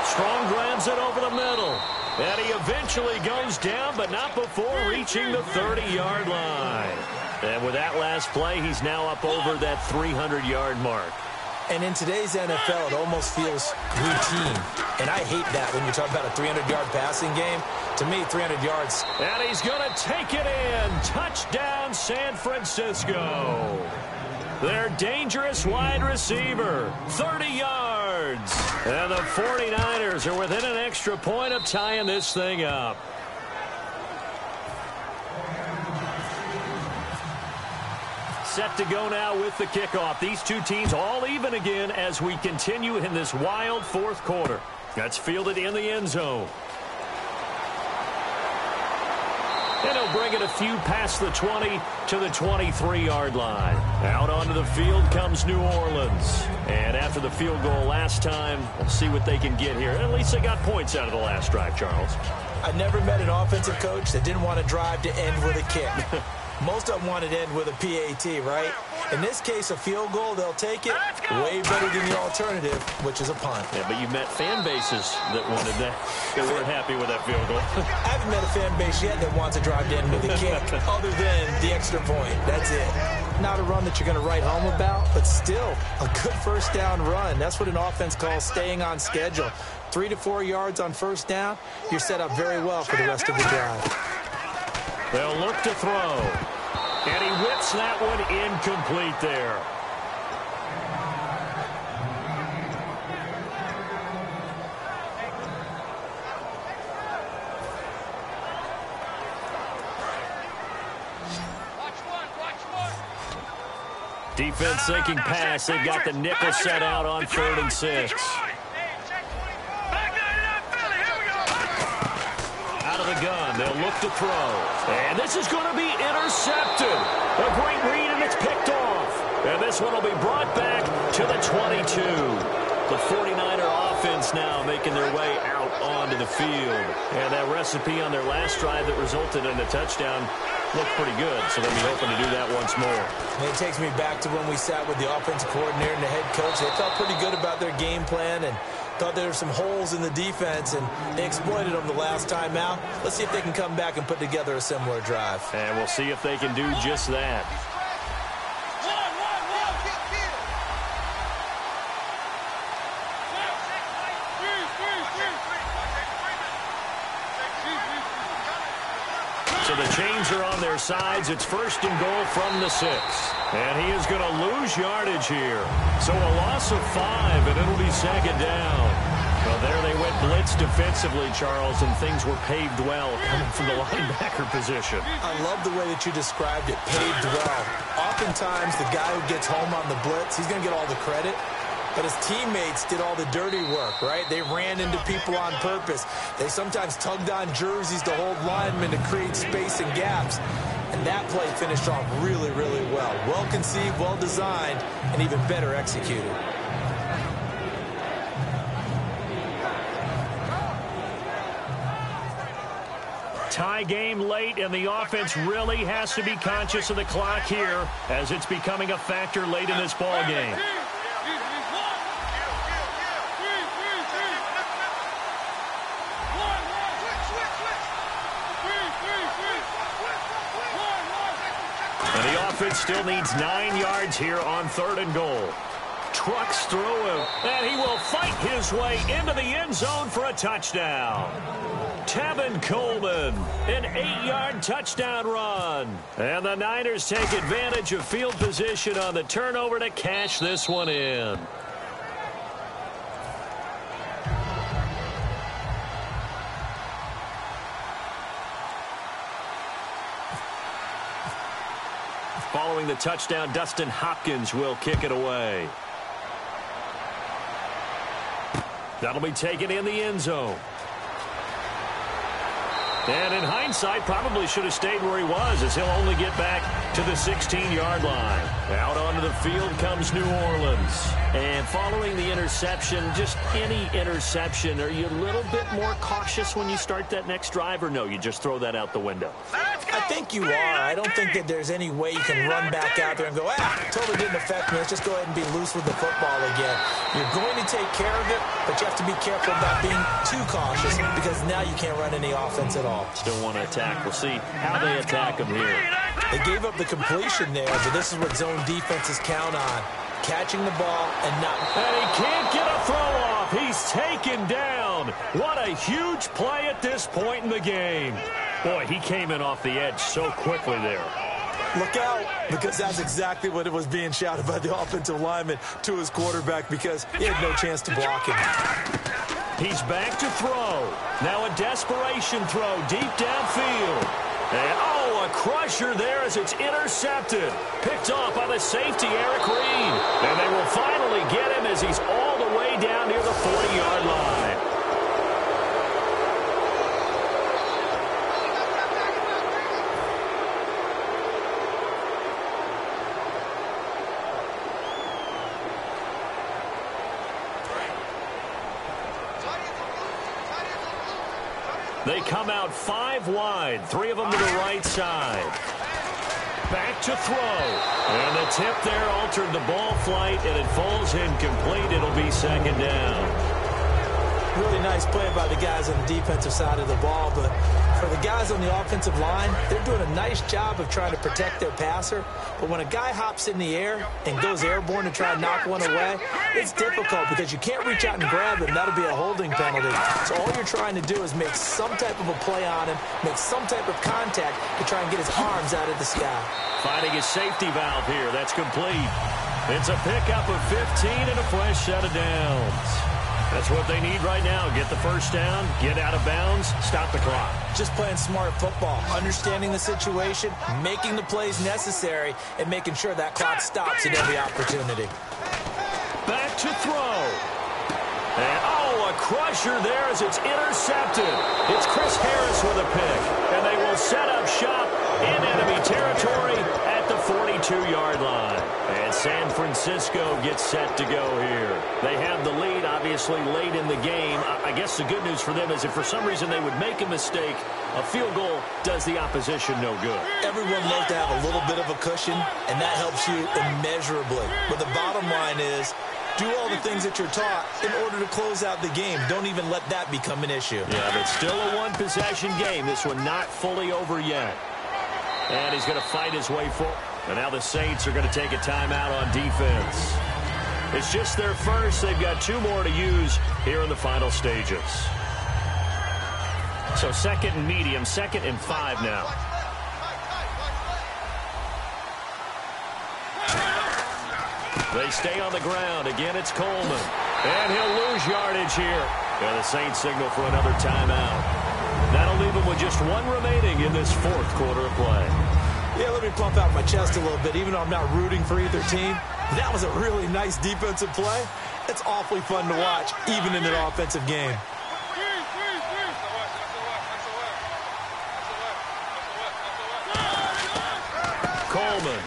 Strong grabs it over the middle. And he eventually goes down, but not before reaching the 30-yard line. And with that last play, he's now up over that 300-yard mark. And in today's NFL, it almost feels routine. And I hate that when you talk about a 300-yard passing game. To me, 300 yards. And he's going to take it in. Touchdown, San Francisco. Their dangerous wide receiver, 30 yards. And the 49ers are within an extra point of tying this thing up. Set to go now with the kickoff. These two teams all even again as we continue in this wild 4th quarter. That's fielded in the end zone. And he'll bring it a few past the 20 to the 23-yard line. Out onto the field comes New Orleans. And after the field goal last time, we'll see what they can get here. At least they got points out of the last drive, Charles. I never met an offensive coach that didn't want to drive to end with a kick. Most of them wanted to end with a PAT, right? In this case, a field goal, they'll take it way better than the alternative, which is a punt. Yeah, but you met fan bases that wanted that. They weren't happy with that field goal. I haven't met a fan base yet that wants to drive to end with a kick other than the extra point. That's it. Not a run that you're going to write home about, but still a good 1st down run. That's what an offense calls staying on schedule. 3 to 4 yards on 1st down, you're set up very well for the rest of the drive. They'll look to throw. And he whips that one incomplete there. Defense thinking pass. They've got the nickel set out on 3rd and 6. the gun. They'll look to throw. And this is going to be intercepted. A great read, and it's picked off. And this one will be brought back to the 22. The 49er offense now making their way out onto the field. And that recipe on their last drive that resulted in a touchdown looked pretty good, so they'll be hoping to do that once more. And it takes me back to when we sat with the offensive coordinator and the head coach. They felt pretty good about their game plan and thought there were some holes in the defense, and they exploited them the last time out. Let's see if they can come back and put together a similar drive. And we'll see if they can do just that. So the chains are on their sides. It's 1st and goal from the 6. And he is going to lose yardage here. So a loss of 5, and it'll be 2nd down. Well, there they went blitz defensively, Charles, and things were paved well coming from the linebacker position. I love the way that you described it, paved well. Oftentimes, the guy who gets home on the blitz, he's going to get all the credit. But his teammates did all the dirty work, right? They ran into people on purpose. They sometimes tugged on jerseys to hold linemen to create space and gaps. And that play finished off really, really well. Well conceived, well designed, and even better executed. Tie game late, and the offense really has to be conscious of the clock here as it's becoming a factor late in this ball game. And the offense still needs 9 yards here on 3rd and goal. Trucks through him, and he will fight his way into the end zone for a touchdown. Tevin Coleman, an 8-yard touchdown run. And the Niners take advantage of field position on the turnover to cash this one in. Following the touchdown, Dustin Hopkins will kick it away. That'll be taken in the end zone. And in hindsight, probably should have stayed where he was, as he'll only get back to the 16-yard line. Out onto the field comes New Orleans. And following the interception, just any interception, are you a little bit more cautious when you start that next drive, or no, you just throw that out the window? I think you are. I don't think that there's any way you can run back out there and go, totally didn't affect me. Let's just go ahead and be loose with the football again. You're going to take care of it, but you have to be careful about being too cautious because now you can't run any offense at all. Still want to attack. We'll see how they attack him here. They gave up the completion there, but this is what zone defenses count on. Catching the ball and not... And he can't get a throw off. He's taken down. What a huge play at this point in the game. Boy, he came in off the edge so quickly there. Look out, because that's exactly what it was being shouted by the offensive lineman to his quarterback because he had no chance to block him. He's back to throw. Now a desperation throw deep downfield. And, a crusher there as it's intercepted. Picked off by the safety, Eric Reed. And they will finally get him as he's all the way down near the 40-yard line. They come out 5 wide, 3 of them to the right side. Back to throw. And the tip there altered the ball flight, and it falls incomplete. It'll be 2nd down. Really nice play by the guys on the defensive side of the ball, but for the guys on the offensive line, they're doing a nice job of trying to protect their passer. But when a guy hops in the air and goes airborne to try and knock one away, it's difficult because you can't reach out and grab him. That'll be a holding penalty. So all you're trying to do is make some type of a play on him, make some type of contact to try and get his arms out of the sky. Finding his safety valve here. That's complete. It's a pickup of 15 and a fresh set of downs. That's what they need right now. Get the first down, get out of bounds, stop the clock. Just playing smart football, understanding the situation, making the plays necessary, and making sure that clock stops at every opportunity. Back to throw. And, a crusher there as it's intercepted. It's Chris Harris with a pick, and they will set up shop in enemy territory at the 42-yard line. And San Francisco gets set to go here. They have the lead, obviously, late in the game. I guess the good news for them is if for some reason they would make a mistake, a field goal does the opposition no good. Everyone loves to have a little bit of a cushion, and that helps you immeasurably. But the bottom line is, do all the things that you're taught in order to close out the game. Don't even let that become an issue. Yeah, but still a one-possession game. This one not fully over yet. And he's going to fight his way forward. And now the Saints are going to take a timeout on defense. It's just their first. They've got 2 more to use here in the final stages. So 2nd and medium, 2nd and 5 now. They stay on the ground. Again, it's Coleman. And he'll lose yardage here. And the Saints signal for another timeout. That'll leave him with just 1 remaining in this 4th quarter of play. Yeah, let me pump out my chest a little bit. Even though I'm not rooting for either team, that was a really nice defensive play. It's awfully fun to watch, even in an offensive game. Coleman.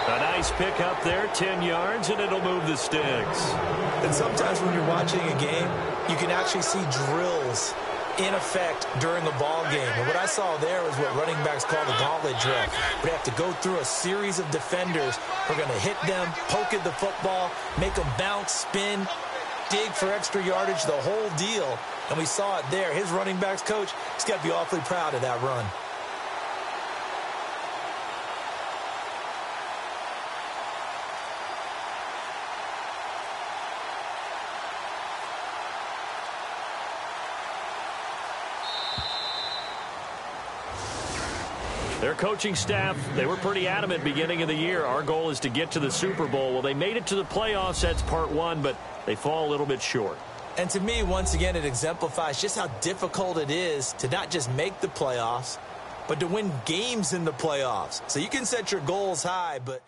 A nice pick up there, 10 yards, and it'll move the sticks. And sometimes when you're watching a game, you can actually see drills in effect during a ball game. And what I saw there was what running backs call the gauntlet drill. We have to go through a series of defenders. We're going to hit them, poke at the football, make them bounce, spin, dig for extra yardage, the whole deal. And we saw it there. His running backs coach, he's got to be awfully proud of that run. Their coaching staff, they were pretty adamant beginning of the year. Our goal is to get to the Super Bowl. Well, they made it to the playoffs. That's part 1, but they fall a little bit short. And to me, once again, it exemplifies just how difficult it is to not just make the playoffs, but to win games in the playoffs. So you can set your goals high, but